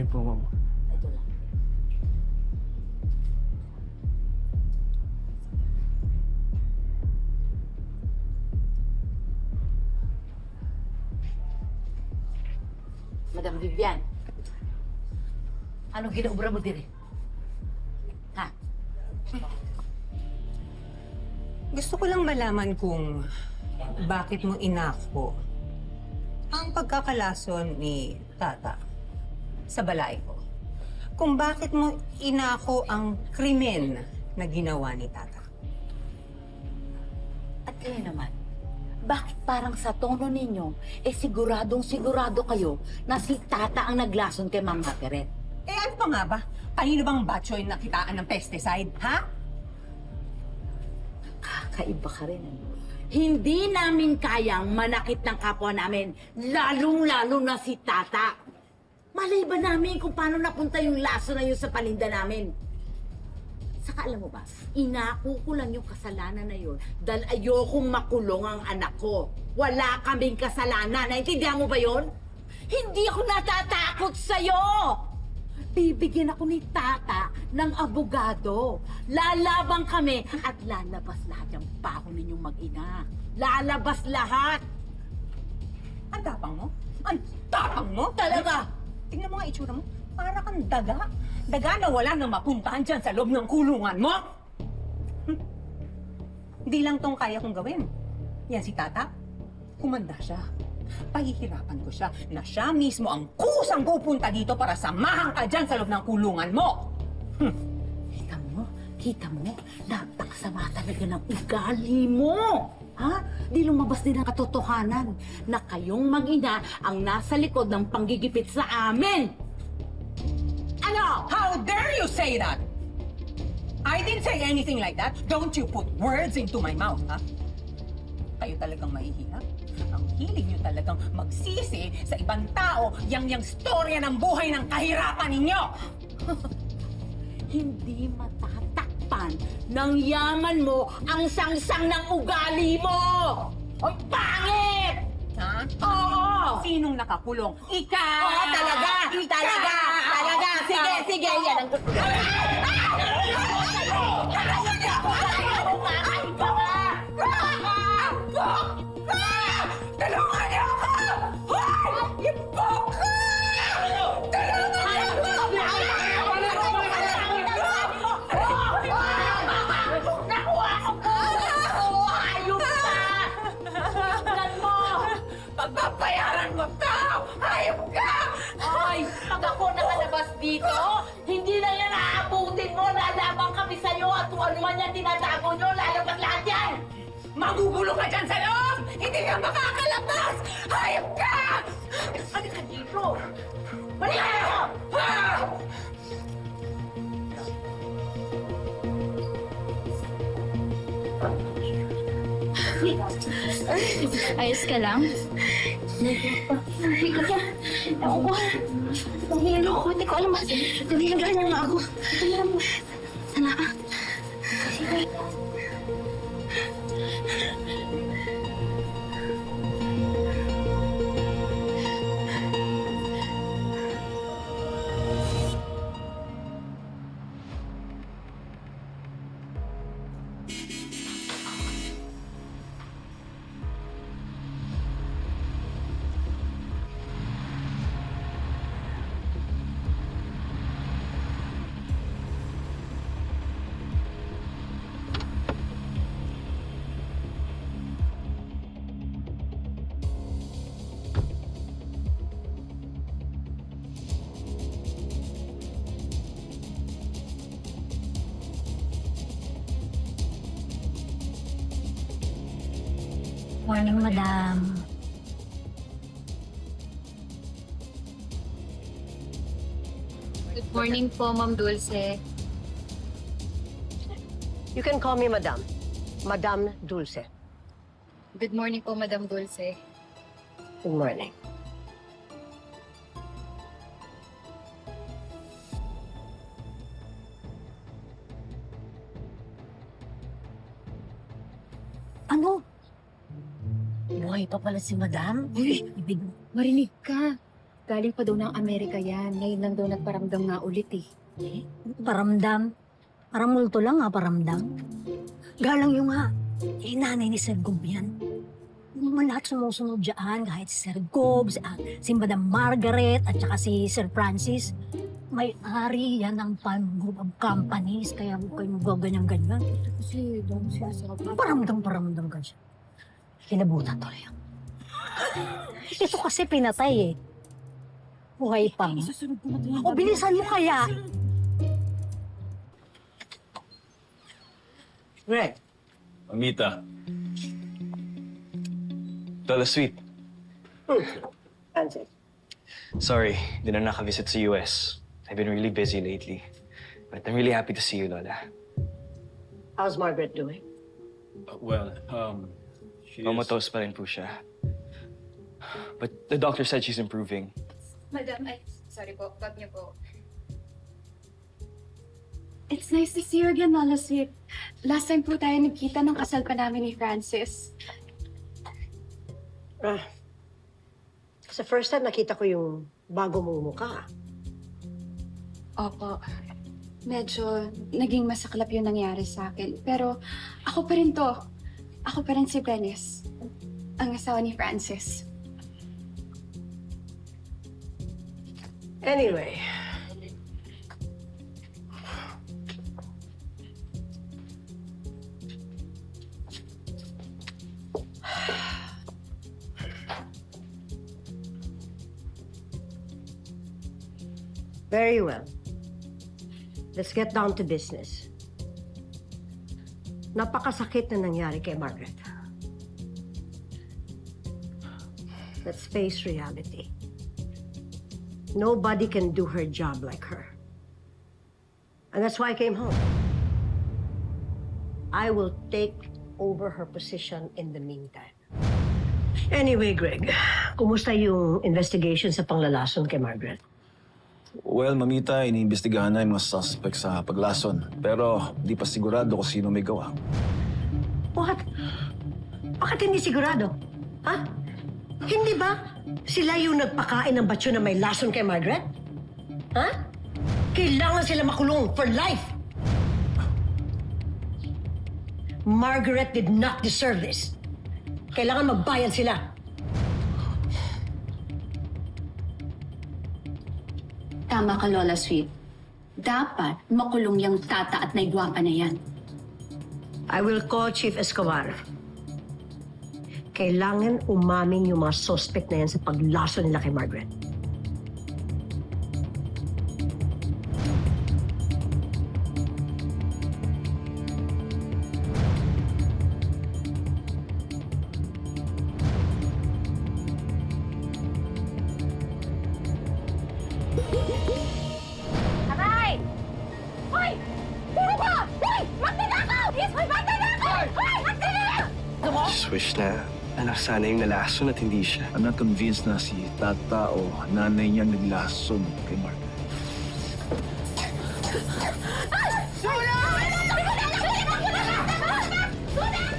Kayo po, ma'am. Ito lang. Madam Vivian, anong ginaubra mo din? Ha? Gusto ko lang malaman kung bakit mo inako ang pagkakalason ni Tata sa balay ko. Kung bakit mo inako ang krimen na ginawa ni Tata. At kayo naman, bakit parang sa tono ninyo, siguradong-sigurado kayo na si Tata ang naglason kay Ma'am Margaret? Eh ano pa nga ba? Kanino bang batchoy nakitaan ng pesticide, ha? Kakaiba ka rin, ano? Hindi namin kayang manakit ng kapwa namin, lalong-lalo na si Tata. Malay ba namin kung paano napunta yung laso na yun sa palinda namin? Saka alam mo ba, inako ko lang yung kasalanan na yun dahil ayokong makulong ang anak ko. Wala kaming kasalanan. Naintindihan mo ba yun? Hindi ako natatakot sa'yo! Bibigyan ako ni Tata ng abogado. Lalabang kami at lalabas lahat yung pako ninyong mag-ina. Lalabas lahat! Ang tapang mo? Ang tapang mo? Talaga! Tingnan mo nga itsura mo. Para kang daga. Daga na wala nang mapuntahan dyan sa loob ng kulungan mo. Hindi lang tong kaya kong gawin. Yan si Tata. Kumanda siya. Pahihirapan ko siya na siya mismo ang kusang pupunta dito para samahan ka dyan sa loob ng kulungan mo. Kita mo, napakasama talaga ng ugali mo. Ha? Di lumabas din ang katotohanan na kayong mag-ina ang nasa likod ng panggigipit sa amin. Ano? How dare you say that? I didn't say anything like that. Don't you put words into my mouth, ha? Kayo talagang mahihirap. Ang hilig niyo talagang magsisi sa ibang tao yang storya ng buhay ng kahirapan ninyo. Hindi matatakpan ng yaman mo ang sangsang ng ugali mo! Ay, pangit! Ha? Oo! Sinong nakakulong? Ikaw! Oo, talaga! Talaga! Talaga! Sige, sige! Yan ang gusto ko! Tulungan niyo ako! Hoy! Imbok ka! Tulungan niyo ako! Pagpapayaran mo to! Hayop ka! Ay, pag ako nakalabas dito, hindi na yan aabutin mo. Lalabang kami sa'yo at kung ano man yan tinatago nyo, lalabas lahat yan! Magugulong ka dyan sa loob! Hindi ka makakalabas! Hayop ka! Ano ka dito? Balik kayo! Ayos ka lang? Hindi ka pa. Ewan ko. Nahihilo ko. Hindi ko alam. Nabihagahan niya nga ako. Sana ka. Sige. Morning, madam. Good morning po, Ma'am Dulce. You can call me Madam. Madam Dulce. Good morning po, Madam Dulce. Good morning. Ano? Buhay pa pala si Madam? Uy, marinig ka. Galing pa daw ng Amerika yan. Ngayon lang daw nagparamdam nga ulit eh. Paramdam. Parang multo lang paramdam. Galang yung nanay ni Sir Gob yan. Yung mga lahat sumusunod dyan, kahit si Sir Gob, si Madam Margaret, at saka si Sir Francis. May-ari yan ng Palm Group of Companies, kaya huwag kayong gaganyan-ganyan. Kasi doon siya sa... Paramdam ka siya. Kinabutan tuloy yan. Ito kasi pinatay Buhay pa. O, bilisan mo kaya. Greg, Mamita. Lola Sweet. Francis. Sorry, di na naka-visit sa US. I've been really busy lately. But I'm really happy to see you, Lola. How's Margaret doing? She comatose pa rin po siya. But the doctor said she's improving. Madam, sorry po. Wag niyo po. It's nice to see you again, Lola Sweet. Last time po tayo nagkita nung kasal pa namin ni Francis. Sa first time nakita ko yung bago mong mukha. Opo. Medyo naging masaklap yung nangyari sa akin. Pero ako pa rin to. Ako pa rin si Venice. Ang asawa ni Francis. Anyway. Very well. Let's get down to business. Napakasakit na nangyari kay Margaret. Let's face reality. Nobody can do her job like her. And that's why I came home. I will take over her position in the meantime. Anyway, Greg, kumusta yung investigation sa panglalason kay Margaret? Well, Mamita, iniimbestigahan na yung mga suspect sa paglason. Pero di pa sigurado kung sino may gawa. What? Bakit hindi sigurado? Ha? Hindi ba sila yung nagpakain ng batyo na may lason kay Margaret? Ha? Kailangan sila makulong for life. Margaret did not deserve this. Kailangan magbayad sila. Tama ka, Lola Sweet. Dapat makulong yung tata at naigwapa na yan. I will call Chief Escobar. Kailangan umamin yung mga suspect na yan sa paglaso nila kay Margaret. Just wish na anak sana yung nalason at hindi siya. I'm not convinced na si tata o nanay niya naglason kay Margaret.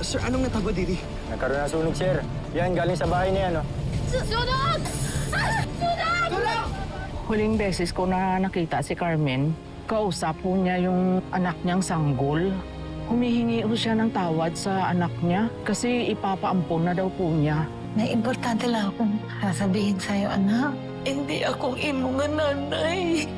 Sir, anong natagwa, Didi? Nagkaroon ng sunog, sir. Yan, galing sa bahay niya, no? Sunod! Huling beses ko na nakita si Carmen, kausap po niya yung anak niyang sanggol. Humihingi po siya ng tawad sa anak niya kasi ipapaampon na daw po niya. May importante lang akong sasabihin sa'yo, anak. Hindi akong imong nanay.